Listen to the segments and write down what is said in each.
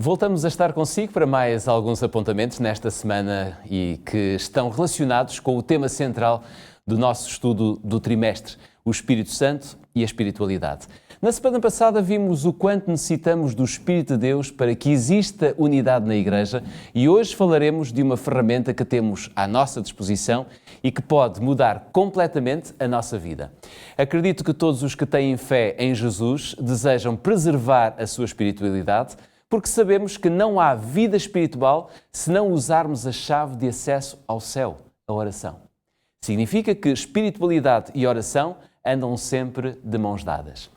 Voltamos a estar consigo para mais alguns apontamentos nesta semana e que estão relacionados com o tema central do nosso estudo do trimestre, o Espírito Santo e a espiritualidade. Na semana passada vimos o quanto necessitamos do Espírito de Deus para que exista unidade na Igreja e hoje falaremos de uma ferramenta que temos à nossa disposição e que pode mudar completamente a nossa vida. Acredito que todos os que têm fé em Jesus desejam preservar a sua espiritualidade, porque sabemos que não há vida espiritual se não usarmos a chave de acesso ao céu, a oração. Significa que espiritualidade e oração andam sempre de mãos dadas.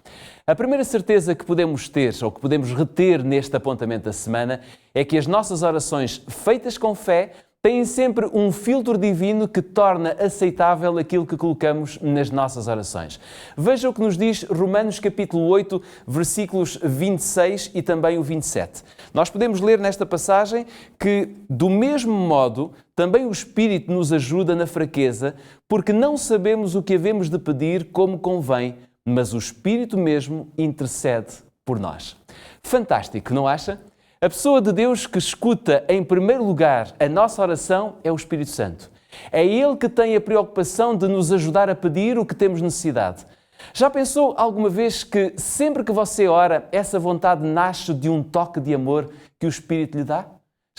A primeira certeza que podemos ter ou que podemos reter neste apontamento da semana é que as nossas orações feitas com fé têm sempre um filtro divino que torna aceitável aquilo que colocamos nas nossas orações. Veja o que nos diz Romanos capítulo 8, versículos 26 e também o 27. Nós podemos ler nesta passagem que, do mesmo modo, também o Espírito nos ajuda na fraqueza, porque não sabemos o que havemos de pedir como convém, mas o Espírito mesmo intercede por nós. Fantástico, não acha? A pessoa de Deus que escuta em primeiro lugar a nossa oração é o Espírito Santo. É Ele que tem a preocupação de nos ajudar a pedir o que temos necessidade. Já pensou alguma vez que sempre que você ora, essa vontade nasce de um toque de amor que o Espírito lhe dá?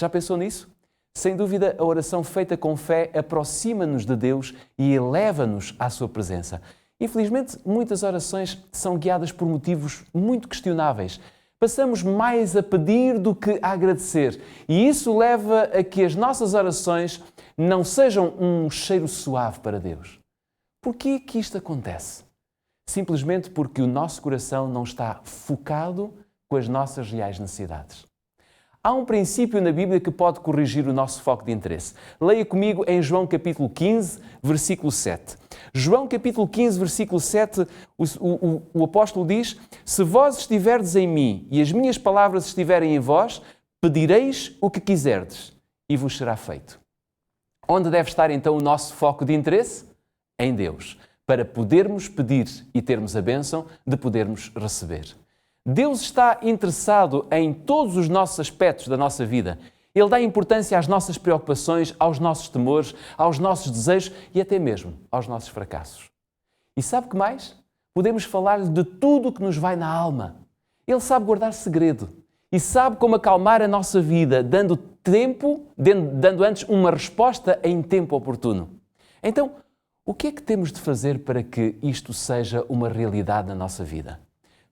Já pensou nisso? Sem dúvida, a oração feita com fé aproxima-nos de Deus e eleva-nos à sua presença. Infelizmente, muitas orações são guiadas por motivos muito questionáveis. Passamos mais a pedir do que a agradecer e isso leva a que as nossas orações não sejam um cheiro suave para Deus. Por que isto acontece? Simplesmente porque o nosso coração não está focado com as nossas reais necessidades. Há um princípio na Bíblia que pode corrigir o nosso foco de interesse. Leia comigo em João capítulo 15, versículo 7. João capítulo 15, versículo 7, o apóstolo diz: se vós estiverdes em mim e as minhas palavras estiverem em vós, pedireis o que quiserdes e vos será feito. Onde deve estar então o nosso foco de interesse? Em Deus, para podermos pedir e termos a bênção de podermos receber. Deus está interessado em todos os nossos aspectos da nossa vida. Ele dá importância às nossas preocupações, aos nossos temores, aos nossos desejos e até mesmo aos nossos fracassos. E sabe o que mais? Podemos falar de tudo o que nos vai na alma. Ele sabe guardar segredo e sabe como acalmar a nossa vida, dando antes uma resposta em tempo oportuno. Então, o que é que temos de fazer para que isto seja uma realidade na nossa vida?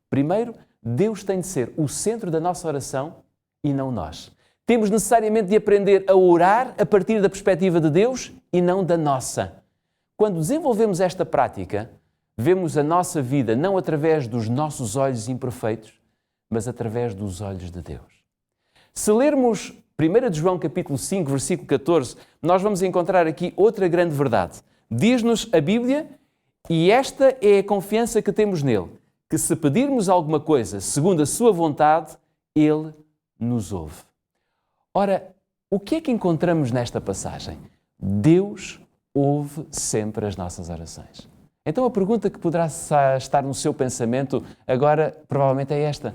Primeiro, Deus tem de ser o centro da nossa oração e não nós. Temos necessariamente de aprender a orar a partir da perspectiva de Deus e não da nossa. Quando desenvolvemos esta prática, vemos a nossa vida não através dos nossos olhos imperfeitos, mas através dos olhos de Deus. Se lermos 1 João capítulo 5, versículo 14, nós vamos encontrar aqui outra grande verdade. Diz-nos a Bíblia, e esta é a confiança que temos nele, que se pedirmos alguma coisa segundo a sua vontade, Ele nos ouve. Ora, o que é que encontramos nesta passagem? Deus ouve sempre as nossas orações. Então a pergunta que poderá estar no seu pensamento agora provavelmente é esta: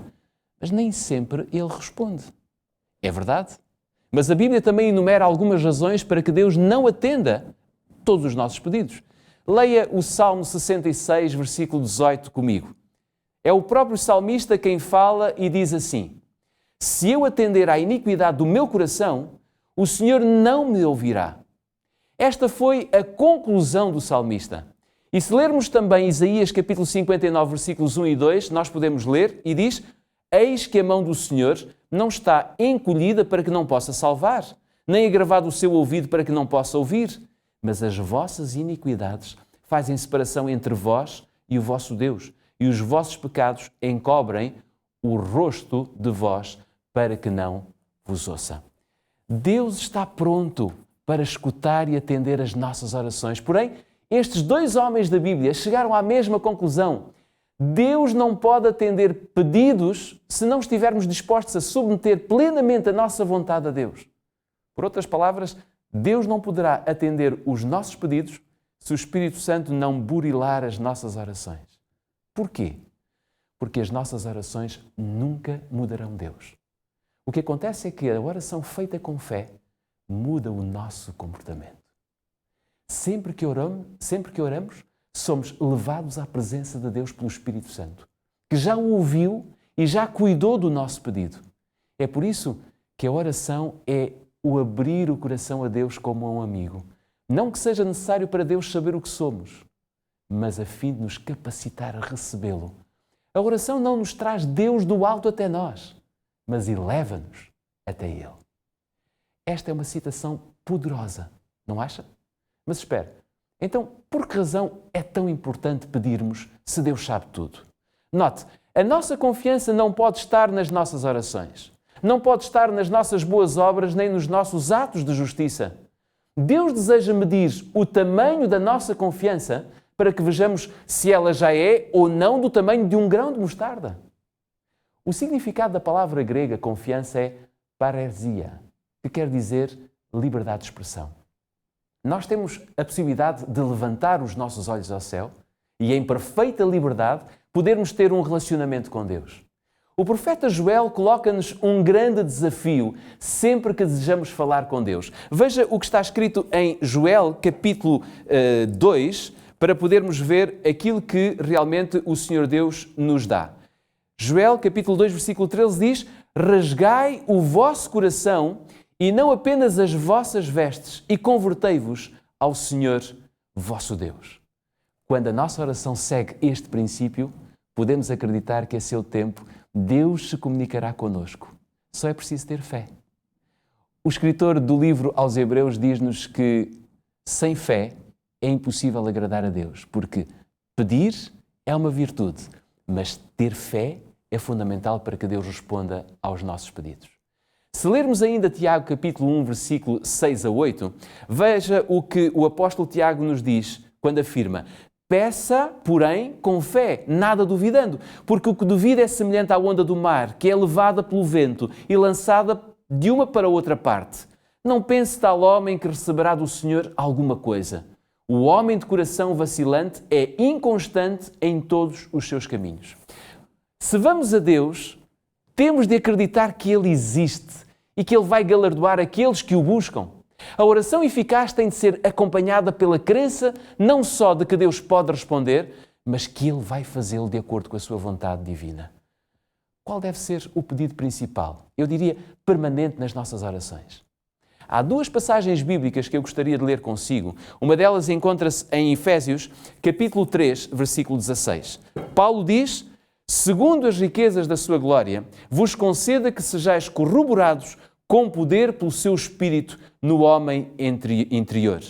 mas nem sempre Ele responde. É verdade? Mas a Bíblia também enumera algumas razões para que Deus não atenda todos os nossos pedidos. Leia o Salmo 66, versículo 18 comigo. É o próprio salmista quem fala e diz assim: se eu atender à iniquidade do meu coração, o Senhor não me ouvirá. Esta foi a conclusão do salmista. E se lermos também Isaías capítulo 59, versículos 1 e 2, nós podemos ler e diz: eis que a mão do Senhor não está encolhida para que não possa salvar, nem agravado o seu ouvido para que não possa ouvir, mas as vossas iniquidades fazem separação entre vós e o vosso Deus, e os vossos pecados encobrem o rosto de vós para que não vos ouça. Deus está pronto para escutar e atender as nossas orações. Porém, estes dois homens da Bíblia chegaram à mesma conclusão. Deus não pode atender pedidos se não estivermos dispostos a submeter plenamente a nossa vontade a Deus. Por outras palavras, Deus não poderá atender os nossos pedidos se o Espírito Santo não burilar as nossas orações. Porquê? Porque as nossas orações nunca mudarão Deus. O que acontece é que a oração feita com fé muda o nosso comportamento. Sempre que oramos, somos levados à presença de Deus pelo Espírito Santo, que já o ouviu e já cuidou do nosso pedido. É por isso que a oração é o abrir o coração a Deus como a um amigo. Não que seja necessário para Deus saber o que somos, mas a fim de nos capacitar a recebê-lo. A oração não nos traz Deus do alto até nós, mas eleva-nos até Ele. Esta é uma citação poderosa, não acha? Mas espere, então por que razão é tão importante pedirmos se Deus sabe tudo? Note, a nossa confiança não pode estar nas nossas orações, não pode estar nas nossas boas obras nem nos nossos atos de justiça. Deus deseja medir o tamanho da nossa confiança para que vejamos se ela já é ou não do tamanho de um grão de mostarda. O significado da palavra grega confiança é paresia, que quer dizer liberdade de expressão. Nós temos a possibilidade de levantar os nossos olhos ao céu e, em perfeita liberdade, podermos ter um relacionamento com Deus. O profeta Joel coloca-nos um grande desafio sempre que desejamos falar com Deus. Veja o que está escrito em Joel, capítulo 2, para podermos ver aquilo que realmente o Senhor Deus nos dá. Joel, capítulo 2, versículo 13 diz: rasgai o vosso coração e não apenas as vossas vestes, e convertei-vos ao Senhor vosso Deus. Quando a nossa oração segue este princípio, podemos acreditar que a seu tempo Deus se comunicará conosco. Só é preciso ter fé. O escritor do livro aos Hebreus diz-nos que sem fé é impossível agradar a Deus, porque pedir é uma virtude, mas ter fé é fundamental para que Deus responda aos nossos pedidos. Se lermos ainda Tiago capítulo 1, versículo 6 a 8, veja o que o apóstolo Tiago nos diz quando afirma: peça, porém, com fé, nada duvidando, porque o que duvida é semelhante à onda do mar, que é levada pelo vento e lançada de uma para outra parte. Não pense tal homem que receberá do Senhor alguma coisa. O homem de coração vacilante é inconstante em todos os seus caminhos. Se vamos a Deus, temos de acreditar que Ele existe e que Ele vai galardoar aqueles que o buscam. A oração eficaz tem de ser acompanhada pela crença não só de que Deus pode responder, mas que Ele vai fazê-lo de acordo com a sua vontade divina. Qual deve ser o pedido principal? Eu diria permanente nas nossas orações. Há duas passagens bíblicas que eu gostaria de ler consigo. Uma delas encontra-se em Efésios, capítulo 3, versículo 16. Paulo diz: segundo as riquezas da sua glória, vos conceda que sejais corroborados com poder pelo seu Espírito no homem interior.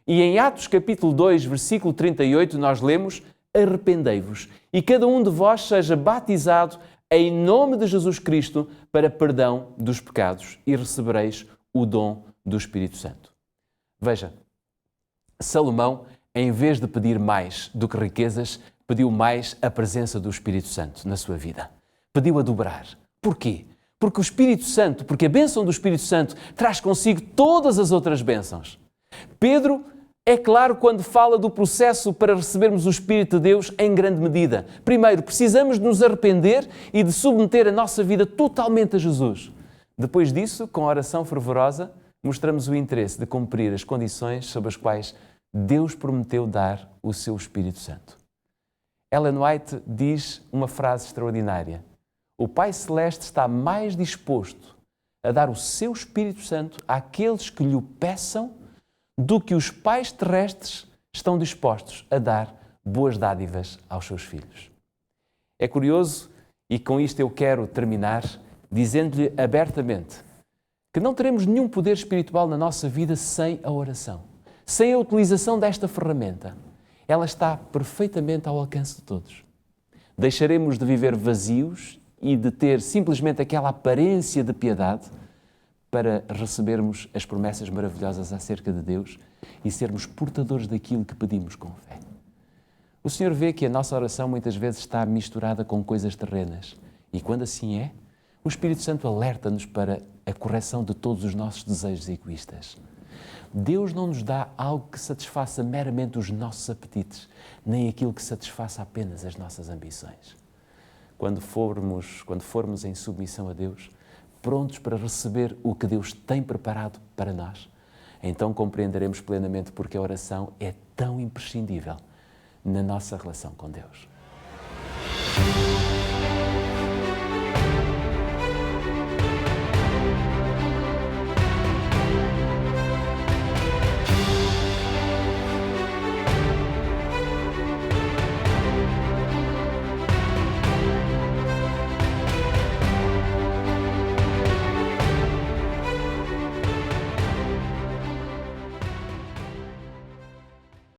E em Atos capítulo 2, versículo 38, nós lemos: arrependei-vos e cada um de vós seja batizado em nome de Jesus Cristo para perdão dos pecados e recebereis o dom do Espírito Santo. Veja, Salomão, em vez de pedir mais do que riquezas, pediu mais a presença do Espírito Santo na sua vida. Pediu a dobrar. Porquê? Porque o Espírito Santo, porque a bênção do Espírito Santo traz consigo todas as outras bênçãos. Pedro é claro quando fala do processo para recebermos o Espírito de Deus em grande medida. Primeiro, precisamos de nos arrepender e de submeter a nossa vida totalmente a Jesus. Depois disso, com a oração fervorosa, mostramos o interesse de cumprir as condições sob as quais Deus prometeu dar o seu Espírito Santo. Ellen White diz uma frase extraordinária: o Pai Celeste está mais disposto a dar o seu Espírito Santo àqueles que lhe o peçam do que os pais terrestres estão dispostos a dar boas dádivas aos seus filhos. É curioso, e com isto eu quero terminar, dizendo-lhe abertamente que não teremos nenhum poder espiritual na nossa vida sem a oração, sem a utilização desta ferramenta. Ela está perfeitamente ao alcance de todos. Deixaremos de viver vazios e de ter simplesmente aquela aparência de piedade para recebermos as promessas maravilhosas acerca de Deus e sermos portadores daquilo que pedimos com fé. O Senhor vê que a nossa oração muitas vezes está misturada com coisas terrenas e quando assim é, o Espírito Santo alerta-nos para a correção de todos os nossos desejos egoístas. Deus não nos dá algo que satisfaça meramente os nossos apetites, nem aquilo que satisfaça apenas as nossas ambições. Quando formos em submissão a Deus, prontos para receber o que Deus tem preparado para nós, então compreenderemos plenamente porque a oração é tão imprescindível na nossa relação com Deus.